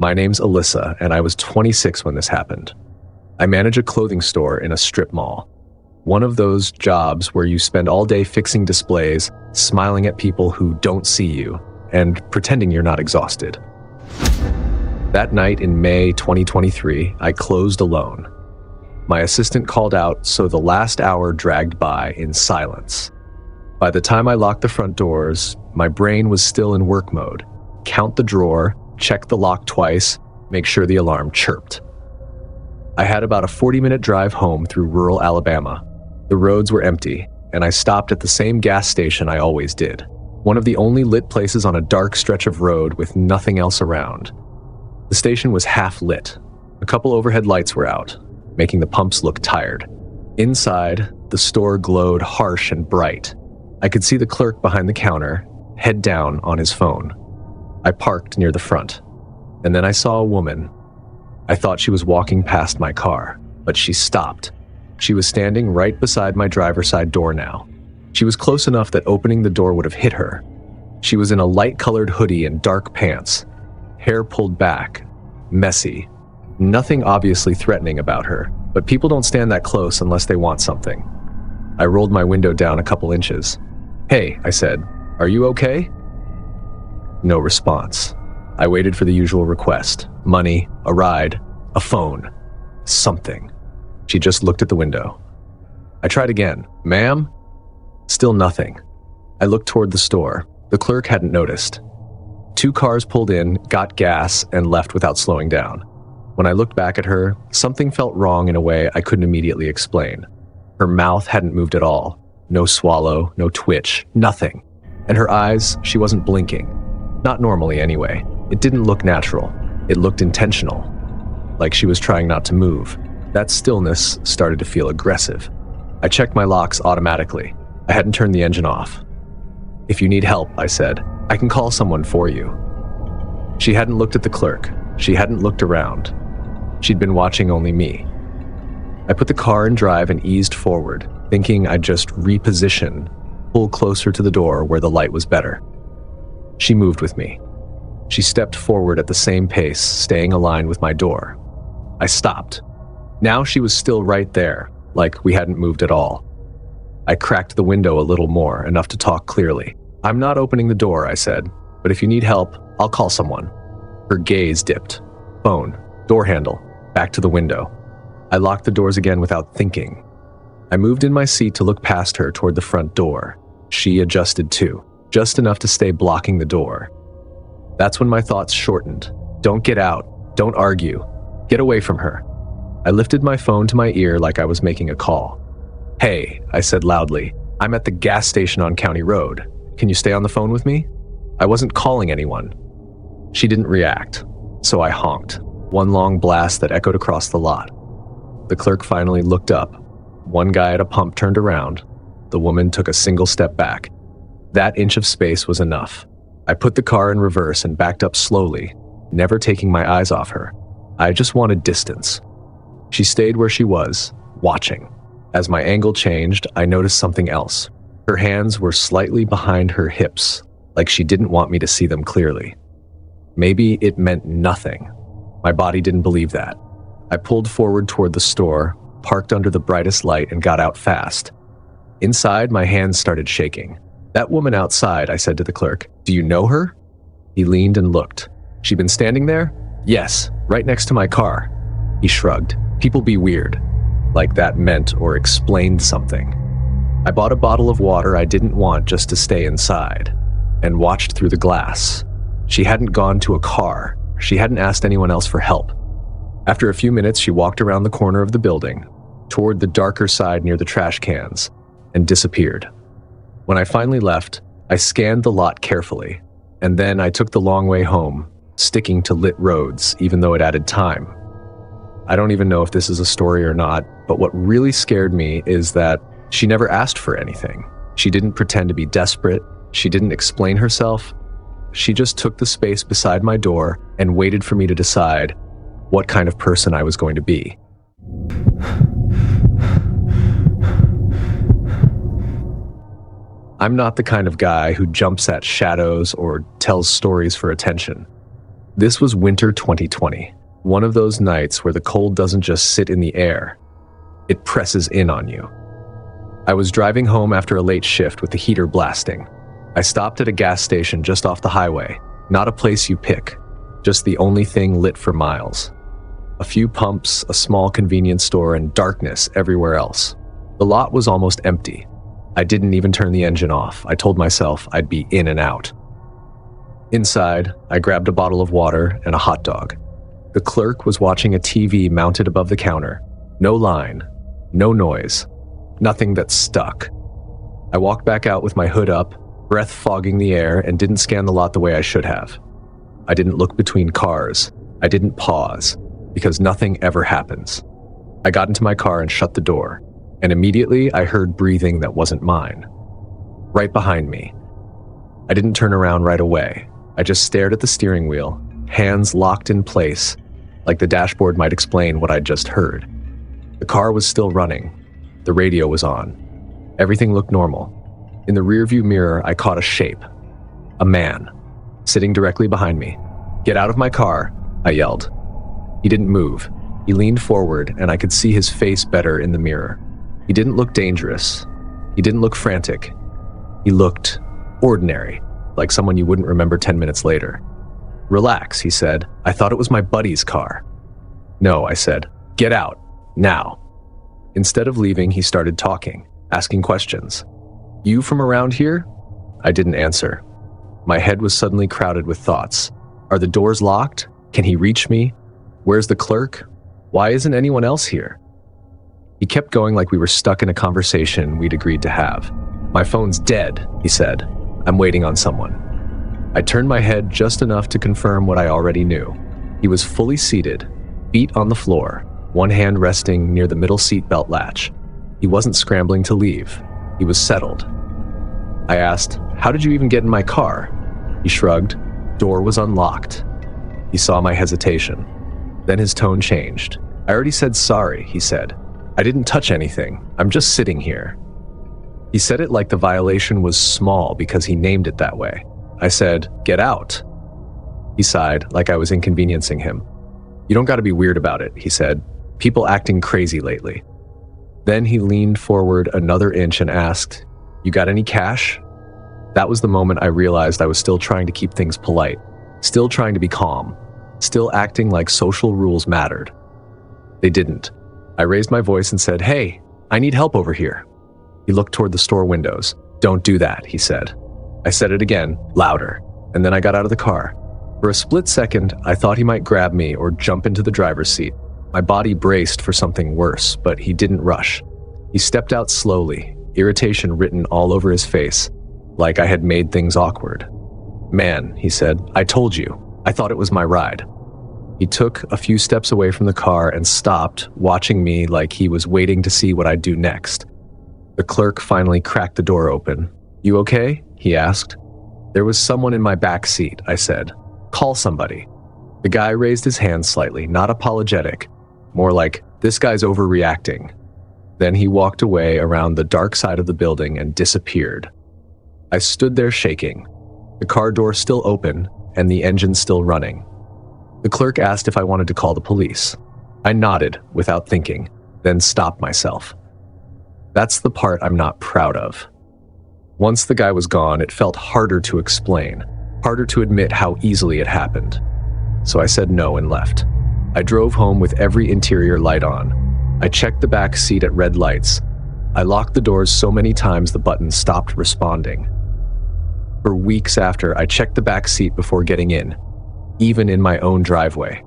My name's Alyssa, and I was 26 when this happened. I manage a clothing store in a strip mall. One of those jobs where you spend all day fixing displays, smiling at people who don't see you, and pretending you're not exhausted. That night in May 2023, I closed alone. My assistant called out, so the last hour dragged by in silence. By the time I locked the front doors, my brain was still in work mode. Count the drawer, check the lock twice, make sure the alarm chirped. I had about a 40-minute drive home through rural Alabama. The roads were empty, and I stopped at the same gas station I always did. One of the only lit places on a dark stretch of road with nothing else around. The station was half lit. A couple overhead lights were out, making the pumps look tired. Inside, the store glowed harsh and bright. I could see the clerk behind the counter, head down on his phone. I parked near the front, and then I saw a woman. I thought she was walking past my car, but she stopped. She was standing right beside my driver's side door now. She was close enough that opening the door would have hit her. She was in a light-colored hoodie and dark pants, hair pulled back, messy. Nothing obviously threatening about her, but people don't stand that close unless they want something. I rolled my window down a couple inches. "Hey," I said, "are you okay?" No response. I waited for the usual request. Money, a ride, a phone, something. She just looked at the window. I tried again. "Ma'am?" Still nothing. I looked toward the store. The clerk hadn't noticed. 2 cars pulled in, got gas, and left without slowing down. When I looked back at her, something felt wrong in a way I couldn't immediately explain. Her mouth hadn't moved at all. No swallow, no twitch, nothing. And her eyes, she wasn't blinking. Not normally anyway. It didn't look natural. It looked intentional. Like she was trying not to move. That stillness started to feel aggressive. I checked my locks automatically. I hadn't turned the engine off. "If you need help," I said, "I can call someone for you." She hadn't looked at the clerk. She hadn't looked around. She'd been watching only me. I put the car in drive and eased forward, thinking I'd just reposition, pull closer to the door where the light was better. She moved with me. She stepped forward at the same pace, staying aligned with my door. I stopped. Now she was still right there, like we hadn't moved at all. I cracked the window a little more, enough to talk clearly. "I'm not opening the door," I said, "but if you need help, I'll call someone." Her gaze dipped. Phone, door handle, back to the window. I locked the doors again without thinking. I moved in my seat to look past her toward the front door. She adjusted too, just enough to stay blocking the door. That's when my thoughts shortened. Don't get out. Don't argue. Get away from her. I lifted my phone to my ear like I was making a call. "Hey," I said loudly, "I'm at the gas station on County Road. Can you stay on the phone with me?" I wasn't calling anyone. She didn't react, so I honked. One long blast that echoed across the lot. The clerk finally looked up. One guy at a pump turned around. The woman took a single step back. That inch of space was enough. I put the car in reverse and backed up slowly, never taking my eyes off her. I just wanted distance. She stayed where she was, watching. As my angle changed, I noticed something else. Her hands were slightly behind her hips, like she didn't want me to see them clearly. Maybe it meant nothing. My body didn't believe that. I pulled forward toward the store, parked under the brightest light, and got out fast. Inside, my hands started shaking. "That woman outside," I said to the clerk. "Do you know her?" He leaned and looked. "She'd been standing there?" "Yes, right next to my car." He shrugged. "People be weird." Like that meant or explained something. I bought a bottle of water I didn't want just to stay inside, and watched through the glass. She hadn't gone to a car. She hadn't asked anyone else for help. After a few minutes, she walked around the corner of the building, toward the darker side near the trash cans, and disappeared. When I finally left, I scanned the lot carefully, and then I took the long way home, sticking to lit roads, even though it added time. I don't even know if this is a story or not, but what really scared me is that she never asked for anything. She didn't pretend to be desperate. She didn't explain herself. She just took the space beside my door and waited for me to decide what kind of person I was going to be. I'm not the kind of guy who jumps at shadows or tells stories for attention. This was winter 2020, one of those nights where the cold doesn't just sit in the air, it presses in on you. I was driving home after a late shift with the heater blasting. I stopped at a gas station just off the highway, not a place you pick, just the only thing lit for miles. A few pumps, a small convenience store, and darkness everywhere else. The lot was almost empty. I didn't even turn the engine off. I told myself I'd be in and out. Inside, I grabbed a bottle of water and a hot dog. The clerk was watching a TV mounted above the counter. No line, no noise, nothing that stuck. I walked back out with my hood up, breath fogging the air, and didn't scan the lot the way I should have. I didn't look between cars. I didn't pause, because nothing ever happens. I got into my car and shut the door, and immediately I heard breathing that wasn't mine. Right behind me. I didn't turn around right away. I just stared at the steering wheel, hands locked in place, like the dashboard might explain what I'd just heard. The car was still running. The radio was on. Everything looked normal. In the rearview mirror, I caught a shape. A man, sitting directly behind me. "Get out of my car," I yelled. He didn't move. He leaned forward, and I could see his face better in the mirror. He didn't look dangerous. He didn't look frantic. He looked ordinary, like someone you wouldn't remember 10 minutes later. "Relax," he said. "I thought it was my buddy's car." "No," I said. "Get out. Now." Instead of leaving, he started talking, asking questions. "You from around here?" I didn't answer. My head was suddenly crowded with thoughts. Are the doors locked? Can he reach me? Where's the clerk? Why isn't anyone else here? He kept going like we were stuck in a conversation we'd agreed to have. "My phone's dead," he said. "I'm waiting on someone." I turned my head just enough to confirm what I already knew. He was fully seated, feet on the floor, one hand resting near the middle seat belt latch. He wasn't scrambling to leave. He was settled. I asked, "How did you even get in my car?" He shrugged. Door was unlocked. He saw my hesitation. Then his tone changed. "I already said sorry," he said. "I didn't touch anything. I'm just sitting here." He said it like the violation was small because he named it that way. I said, "Get out." He sighed like I was inconveniencing him. "You don't gotta be weird about it," he said. "People acting crazy lately." Then he leaned forward another inch and asked, "You got any cash?" That was the moment I realized I was still trying to keep things polite, still trying to be calm, still acting like social rules mattered. They didn't. I raised my voice and said, "Hey, I need help over here." He looked toward the store windows. "Don't do that," he said. I said it again, louder, and then I got out of the car. For a split second, I thought he might grab me or jump into the driver's seat. My body braced for something worse, but he didn't rush. He stepped out slowly, irritation written all over his face, like I had made things awkward. "Man," he said, "I told you. I thought it was my ride." He took a few steps away from the car and stopped, watching me like he was waiting to see what I'd do next. The clerk finally cracked the door open. "You okay?" he asked. "There was someone in my back seat," I said. "Call somebody." The guy raised his hand slightly, not apologetic, more like, "This guy's overreacting." Then he walked away around the dark side of the building and disappeared. I stood there shaking, the car door still open and the engine still running. The clerk asked if I wanted to call the police. I nodded without thinking, then stopped myself. That's the part I'm not proud of. Once the guy was gone, it felt harder to explain, harder to admit how easily it happened. So I said no and left. I drove home with every interior light on. I checked the back seat at red lights. I locked the doors so many times the button stopped responding. For weeks after, I checked the back seat before getting in, even in my own driveway.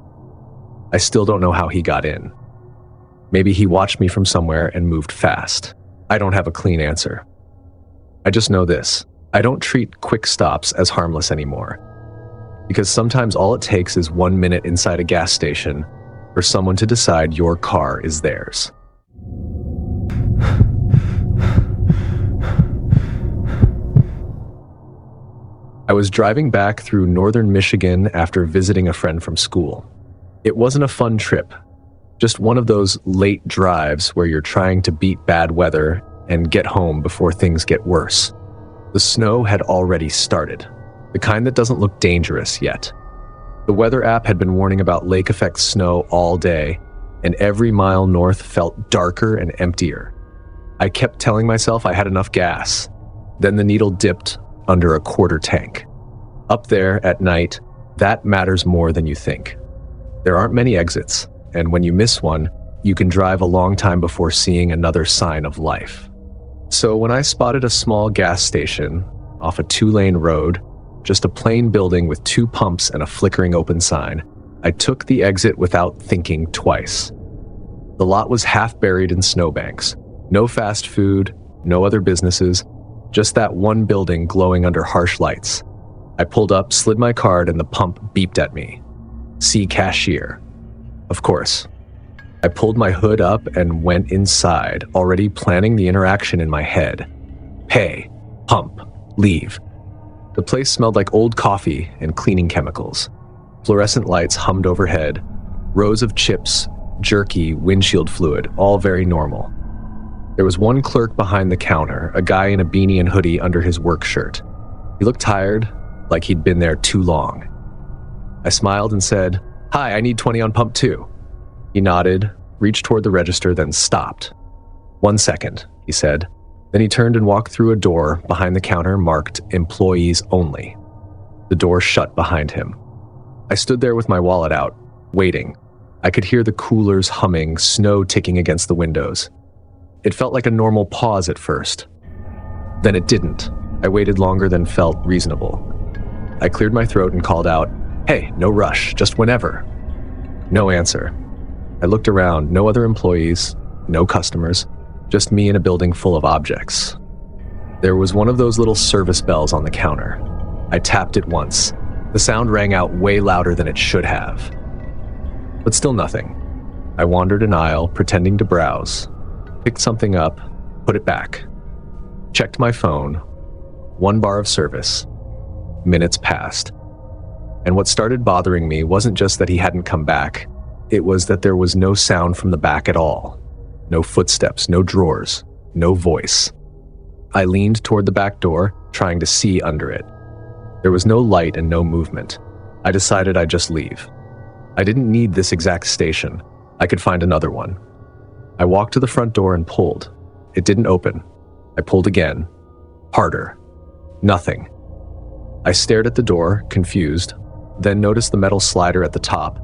I still don't know how he got in. Maybe he watched me from somewhere and moved fast. I don't have a clean answer. I just know this. I don't treat quick stops as harmless anymore. Because sometimes all it takes is 1 minute inside a gas station for someone to decide your car is theirs. I was driving back through northern Michigan after visiting a friend from school. It wasn't a fun trip, just one of those late drives where you're trying to beat bad weather and get home before things get worse. The snow had already started, the kind that doesn't look dangerous yet. The weather app had been warning about lake effect snow all day, and every mile north felt darker and emptier. I kept telling myself I had enough gas. Then the needle dipped under a quarter tank. Up there at night, that matters more than you think. There aren't many exits, and when you miss one, you can drive a long time before seeing another sign of life. So when I spotted a small gas station off a 2-lane road, just a plain building with 2 pumps and a flickering open sign, I took the exit without thinking twice. The lot was half buried in snowbanks. No fast food, no other businesses, just that one building glowing under harsh lights. I pulled up, slid my card, and the pump beeped at me. See cashier. Of course. I pulled my hood up and went inside, already planning the interaction in my head. Pay, pump, leave. The place smelled like old coffee and cleaning chemicals. Fluorescent lights hummed overhead. Rows of chips, jerky, windshield fluid, all very normal. There was one clerk behind the counter, a guy in a beanie and hoodie under his work shirt. He looked tired, like he'd been there too long. I smiled and said, "Hi, I need 20 on pump 2. He nodded, reached toward the register, then stopped. "1 second," he said. Then he turned and walked through a door behind the counter marked employees only. The door shut behind him. I stood there with my wallet out, waiting. I could hear the coolers humming, snow ticking against the windows. It felt like a normal pause at first. Then it didn't. I waited longer than felt reasonable. I cleared my throat and called out, "Hey, no rush, just whenever." No answer. I looked around, no other employees, no customers, just me in a building full of objects. There was one of those little service bells on the counter. I tapped it once. The sound rang out way louder than it should have. But still nothing. I wandered an aisle, pretending to browse, picked something up, put it back, checked my phone, 1 bar of service. Minutes passed. And what started bothering me wasn't just that he hadn't come back. It was that there was no sound from the back at all. No footsteps, no drawers, no voice. I leaned toward the back door, trying to see under it. There was no light and no movement. I decided I'd just leave. I didn't need this exact station. I could find another one. I walked to the front door and pulled. It didn't open. I pulled again. Harder. Nothing. I stared at the door, confused, then noticed the metal slider at the top,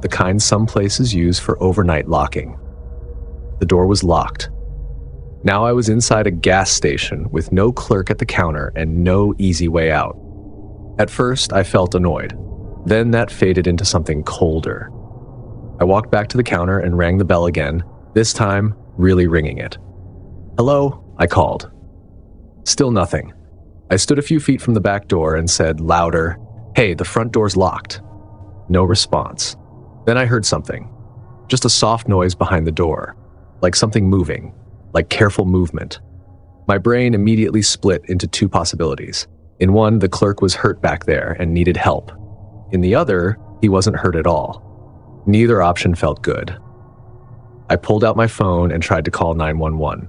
the kind some places use for overnight locking. The door was locked. Now I was inside a gas station with no clerk at the counter and no easy way out. At first, I felt annoyed. Then that faded into something colder. I walked back to the counter and rang the bell again, this time really ringing it. "Hello?" I called. Still nothing. I stood a few feet from the back door and said louder, "Hey, the front door's locked." No response. Then I heard something. Just a soft noise behind the door, like something moving, like careful movement. My brain immediately split into 2 possibilities. In one, the clerk was hurt back there and needed help. In the other, he wasn't hurt at all. Neither option felt good. I pulled out my phone and tried to call 911.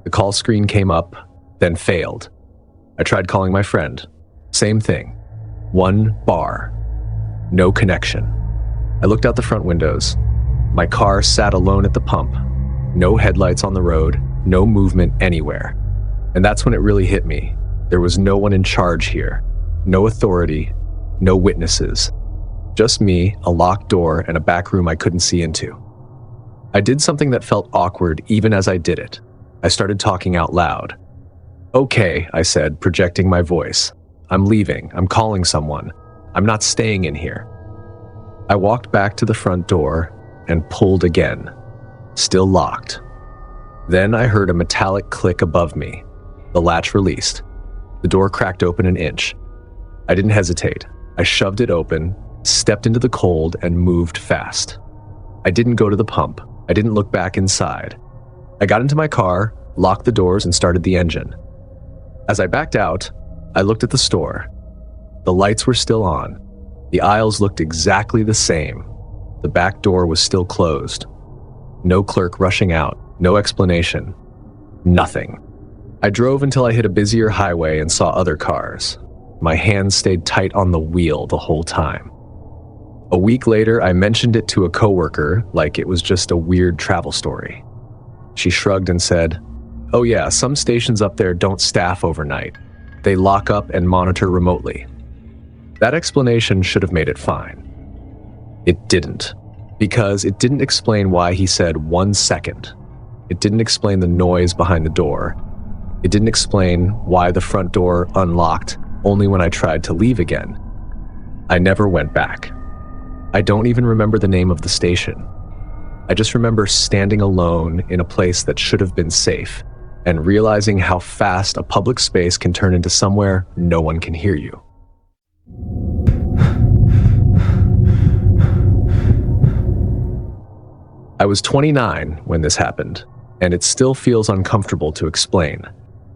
The call screen came up, then failed. I tried calling my friend. Same thing. 1 bar. No connection. I looked out the front windows. My car sat alone at the pump. No headlights on the road, no movement anywhere. And that's when it really hit me. There was no one in charge here. No authority, no witnesses. Just me, a locked door, and a back room I couldn't see into. I did something that felt awkward even as I did it. I started talking out loud. "Okay," I said, projecting my voice. "I'm leaving. I'm calling someone. I'm not staying in here." I walked back to the front door and pulled again. Still locked. Then I heard a metallic click above me. The latch released. The door cracked open an inch. I didn't hesitate. I shoved it open, stepped into the cold, and moved fast. I didn't go to the pump. I didn't look back inside. I got into my car, locked the doors, and started the engine. As I backed out, I looked at the store. The lights were still on. The aisles looked exactly the same. The back door was still closed. No clerk rushing out, no explanation. Nothing. I drove until I hit a busier highway and saw other cars. My hands stayed tight on the wheel the whole time. A week later, I mentioned it to a coworker like it was just a weird travel story. She shrugged and said, "Oh yeah, some stations up there don't staff overnight. They lock up and monitor remotely." That explanation should have made it fine. It didn't, because it didn't explain why he said 1 second. It didn't explain the noise behind the door. It didn't explain why the front door unlocked only when I tried to leave again. I never went back. I don't even remember the name of the station. I just remember standing alone in a place that should have been safe and realizing how fast a public space can turn into somewhere no one can hear you. I was 29 when this happened, and it still feels uncomfortable to explain,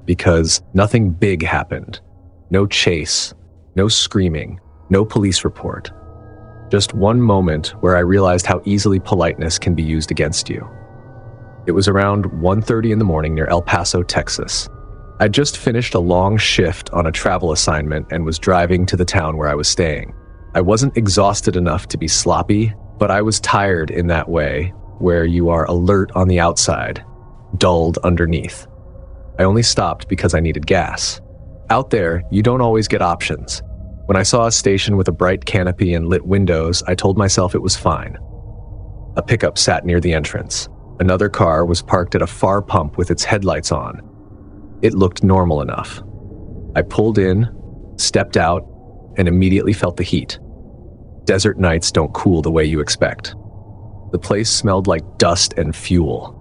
because nothing big happened. No chase, no screaming, no police report. Just one moment where I realized how easily politeness can be used against you. It was around 1:30 in the morning near El Paso, Texas. I'd just finished a long shift on a travel assignment and was driving to the town where I was staying. I wasn't exhausted enough to be sloppy, but I was tired in that way, where you are alert on the outside, dulled underneath. I only stopped because I needed gas. Out there, you don't always get options. When I saw a station with a bright canopy and lit windows, I told myself it was fine. A pickup sat near the entrance. Another car was parked at a far pump with its headlights on. It looked normal enough. I pulled in, stepped out, and immediately felt the heat. Desert nights don't cool the way you expect. The place smelled like dust and fuel.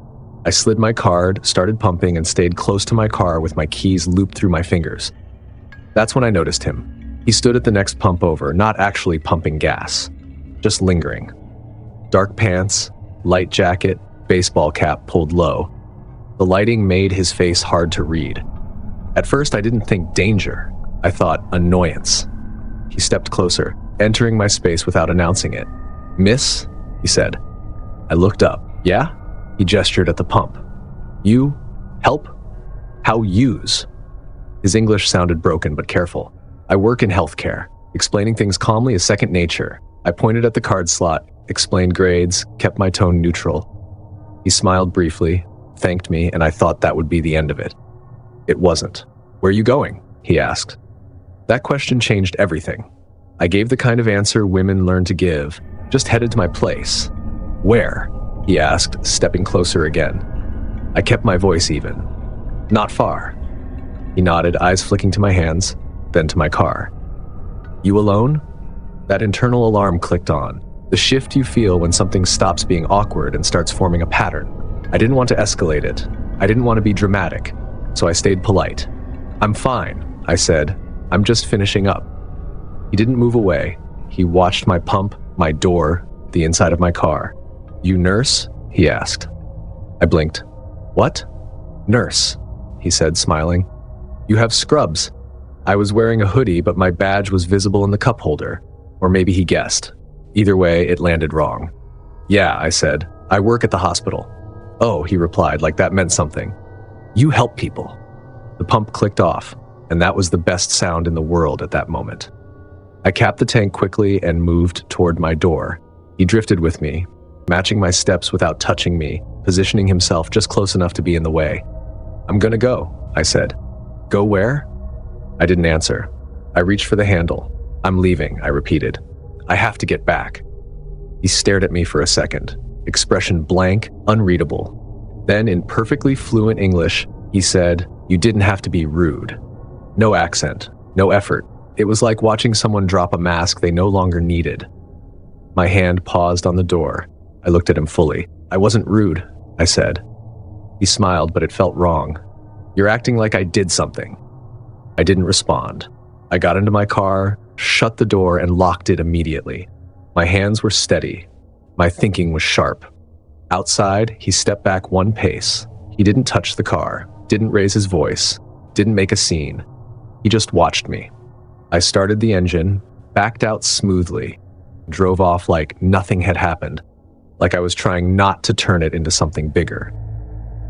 I slid my card, started pumping, and stayed close to my car with my keys looped through my fingers. That's when I noticed him. He stood at the next pump over, not actually pumping gas, just lingering. Dark pants, light jacket, baseball cap pulled low. The lighting made his face hard to read. At first, I didn't think danger. I thought annoyance. He stepped closer, entering my space without announcing it. "Miss?" he said. I looked up. "Yeah?" He gestured at the pump. "You? Help? How use?" His English sounded broken but careful. "I work in healthcare. Explaining things calmly is second nature." I pointed at the card slot, explained grades, kept my tone neutral. He smiled briefly, thanked me, and I thought that would be the end of it. It wasn't. "Where are you going?" he asked. That question changed everything. I gave the kind of answer women learn to give, just headed to my place. "Where?" he asked, stepping closer again. I kept my voice even. "Not far." He nodded, eyes flicking to my hands, then to my car. "You alone?" That internal alarm clicked on, the shift you feel when something stops being awkward and starts forming a pattern. I didn't want to escalate it. I didn't want to be dramatic, so I stayed polite. "I'm fine," I said. "I'm just finishing up." He didn't move away. He watched my pump, my door, the inside of my car. "You nurse?" he asked. I blinked. "What?" "Nurse," he said, smiling. "You have scrubs." I was wearing a hoodie, but my badge was visible in the cup holder. Or maybe he guessed. Either way, it landed wrong. "Yeah," I said. "I work at the hospital." "Oh," he replied, like that meant something. "You help people." The pump clicked off, and that was the best sound in the world at that moment. I capped the tank quickly and moved toward my door. He drifted with me, matching my steps without touching me, positioning himself just close enough to be in the way. "I'm gonna go," I said. "Go where?" I didn't answer. I reached for the handle. "I'm leaving," I repeated. "I have to get back." He stared at me for a second, expression blank, unreadable. Then, in perfectly fluent English, he said, "You didn't have to be rude." No accent, no effort. It was like watching someone drop a mask they no longer needed. My hand paused on the door. I looked at him fully. "I wasn't rude," I said. He smiled, but it felt wrong. "You're acting like I did something." I didn't respond. I got into my car, shut the door, and locked it immediately. My hands were steady. My thinking was sharp. Outside, he stepped back one pace. He didn't touch the car, didn't raise his voice, didn't make a scene. He just watched me. I started the engine, backed out smoothly, drove off like nothing had happened, like I was trying not to turn it into something bigger.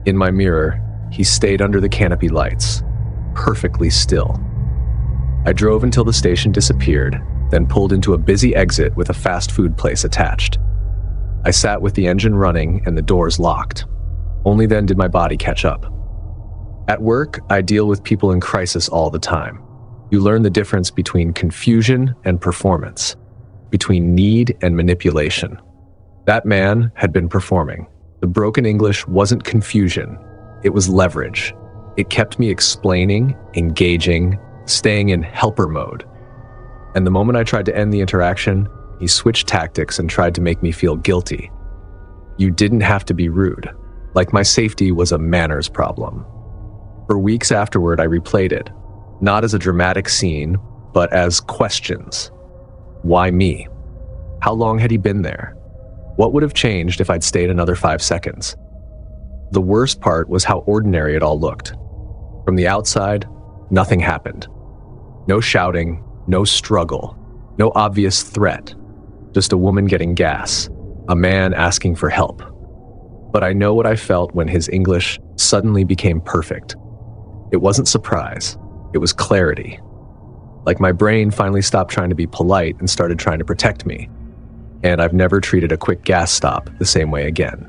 In my mirror, he stayed under the canopy lights, perfectly still. I drove until the station disappeared, then pulled into a busy exit with a fast food place attached. I sat with the engine running and the doors locked. Only then did my body catch up. At work, I deal with people in crisis all the time. You learn the difference between confusion and performance, between need and manipulation. That man had been performing. The broken English wasn't confusion, it was leverage. It kept me explaining, engaging, staying in helper mode. And the moment I tried to end the interaction, he switched tactics and tried to make me feel guilty. You didn't have to be rude. Like my safety was a manners problem. For weeks afterward, I replayed it, not as a dramatic scene, but as questions. Why me? How long had he been there? What would have changed if I'd stayed another 5 seconds? The worst part was how ordinary it all looked. From the outside, nothing happened. No shouting, no struggle, no obvious threat. Just a woman getting gas, a man asking for help. But I know what I felt when his English suddenly became perfect. It wasn't surprise, it was clarity. Like my brain finally stopped trying to be polite and started trying to protect me. And I've never treated a quick gas stop the same way again.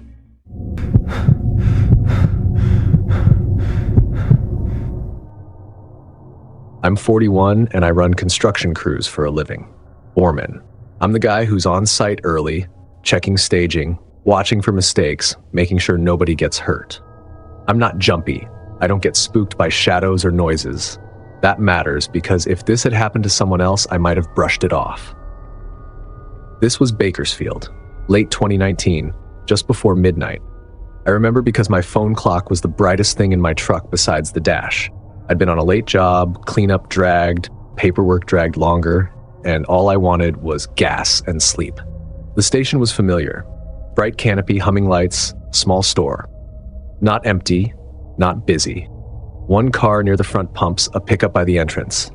I'm 41 and I run construction crews for a living. Foreman. I'm the guy who's on site early, checking staging, watching for mistakes, making sure nobody gets hurt. I'm not jumpy. I don't get spooked by shadows or noises. That matters because if this had happened to someone else, I might have brushed it off. This was Bakersfield, late 2019, just before midnight. I remember because my phone clock was the brightest thing in my truck besides the dash. I'd been on a late job, cleanup dragged, paperwork dragged longer, and all I wanted was gas and sleep. The station was familiar. Bright canopy, humming lights, small store. Not empty, not busy. One car near the front pumps, a pickup by the entrance.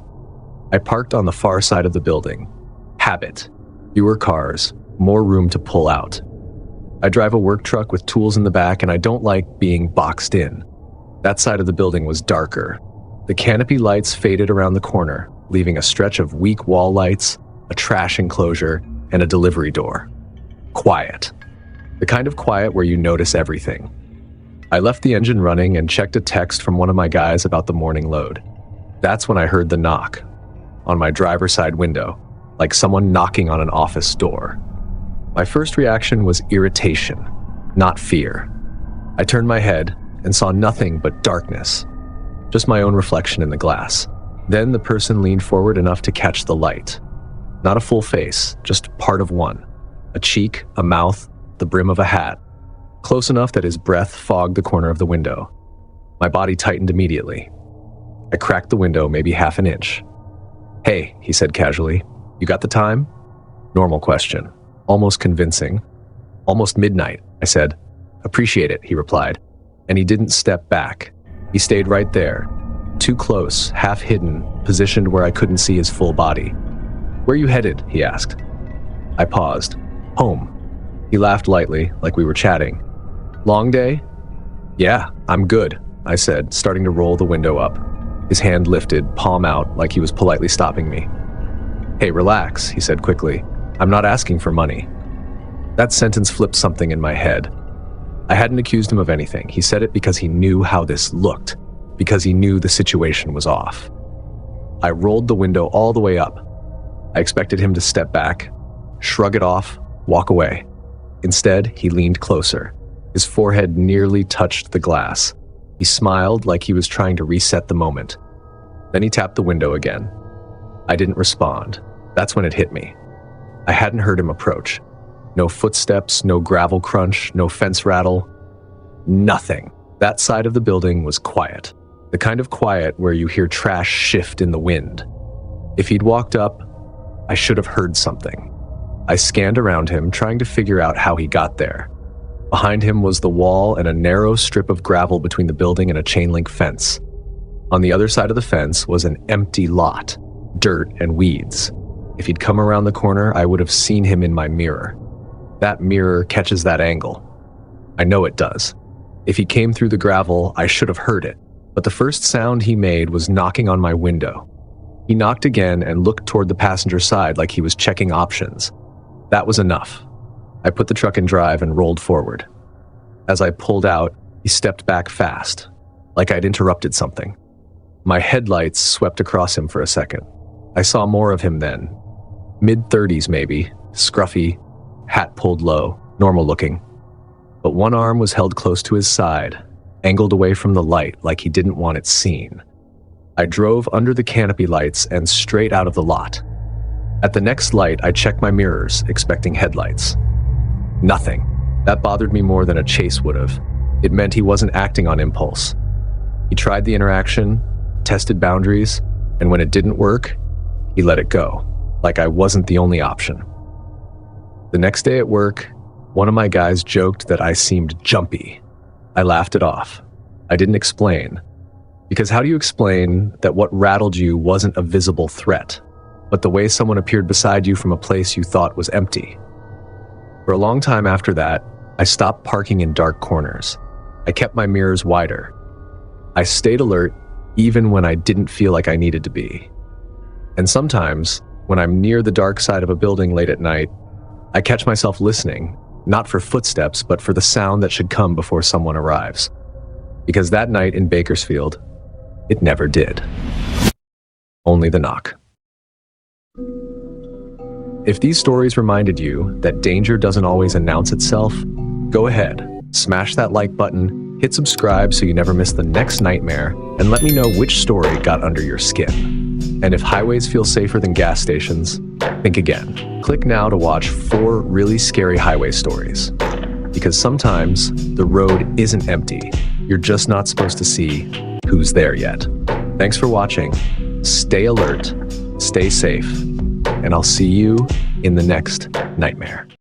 I parked on the far side of the building. Habit. Fewer cars, more room to pull out. I drive a work truck with tools in the back and I don't like being boxed in. That side of the building was darker. The canopy lights faded around the corner, leaving a stretch of weak wall lights, a trash enclosure, and a delivery door. Quiet. The kind of quiet where you notice everything. I left the engine running and checked a text from one of my guys about the morning load. That's when I heard the knock on my driver's side window, like someone knocking on an office door. My first reaction was irritation, not fear. I turned my head and saw nothing but darkness, just my own reflection in the glass. Then the person leaned forward enough to catch the light. Not a full face, just part of one. A cheek, a mouth, the brim of a hat. Close enough that his breath fogged the corner of the window. My body tightened immediately. I cracked the window maybe half an inch. "Hey," he said casually, "you got the time?" Normal question. Almost convincing. "Almost midnight," I said. "Appreciate it," he replied. And he didn't step back. He stayed right there. Too close, half hidden, positioned where I couldn't see his full body. "Where you headed?" he asked. I paused. "Home." He laughed lightly, like we were chatting. "Long day?" "Yeah, I'm good," I said, starting to roll the window up. His hand lifted, palm out, like he was politely stopping me. "Hey, relax," he said quickly. "I'm not asking for money." That sentence flipped something in my head. I hadn't accused him of anything. He said it because he knew how this looked, because he knew the situation was off. I rolled the window all the way up. I expected him to step back, shrug it off, walk away. Instead, he leaned closer. His forehead nearly touched the glass. He smiled like he was trying to reset the moment. Then he tapped the window again. I didn't respond. That's when it hit me. I hadn't heard him approach. No footsteps, no gravel crunch, no fence rattle. Nothing. That side of the building was quiet. The kind of quiet where you hear trash shift in the wind. If he'd walked up, I should have heard something. I scanned around him, trying to figure out how he got there. Behind him was the wall and a narrow strip of gravel between the building and a chain-link fence. On the other side of the fence was an empty lot, dirt and weeds. If he'd come around the corner, I would have seen him in my mirror. That mirror catches that angle. I know it does. If he came through the gravel, I should have heard it. But the first sound he made was knocking on my window. He knocked again and looked toward the passenger side like he was checking options. That was enough. I put the truck in drive and rolled forward. As I pulled out, he stepped back fast, like I'd interrupted something. My headlights swept across him for a second. I saw more of him then. Mid-30s maybe, scruffy, hat pulled low, normal looking. But one arm was held close to his side, angled away from the light like he didn't want it seen. I drove under the canopy lights and straight out of the lot. At the next light, I checked my mirrors, expecting headlights. Nothing. That bothered me more than a chase would have. It meant he wasn't acting on impulse. He tried the interaction, tested boundaries, and when it didn't work, he let it go, like I wasn't the only option. The next day at work, one of my guys joked that I seemed jumpy. I laughed it off. I didn't explain. Because how do you explain that what rattled you wasn't a visible threat, but the way someone appeared beside you from a place you thought was empty? For a long time after that, I stopped parking in dark corners. I kept my mirrors wider. I stayed alert even when I didn't feel like I needed to be. And sometimes, when I'm near the dark side of a building late at night, I catch myself listening, not for footsteps, but for the sound that should come before someone arrives. Because that night in Bakersfield, it never did. Only the knock. If these stories reminded you that danger doesn't always announce itself, go ahead, smash that like button, hit subscribe so you never miss the next nightmare, and let me know which story got under your skin. And if highways feel safer than gas stations, think again. Click now to watch 4 really scary highway stories. Because sometimes the road isn't empty. You're just not supposed to see who's there yet. Thanks for watching. Stay alert, stay safe, and I'll see you in the next nightmare.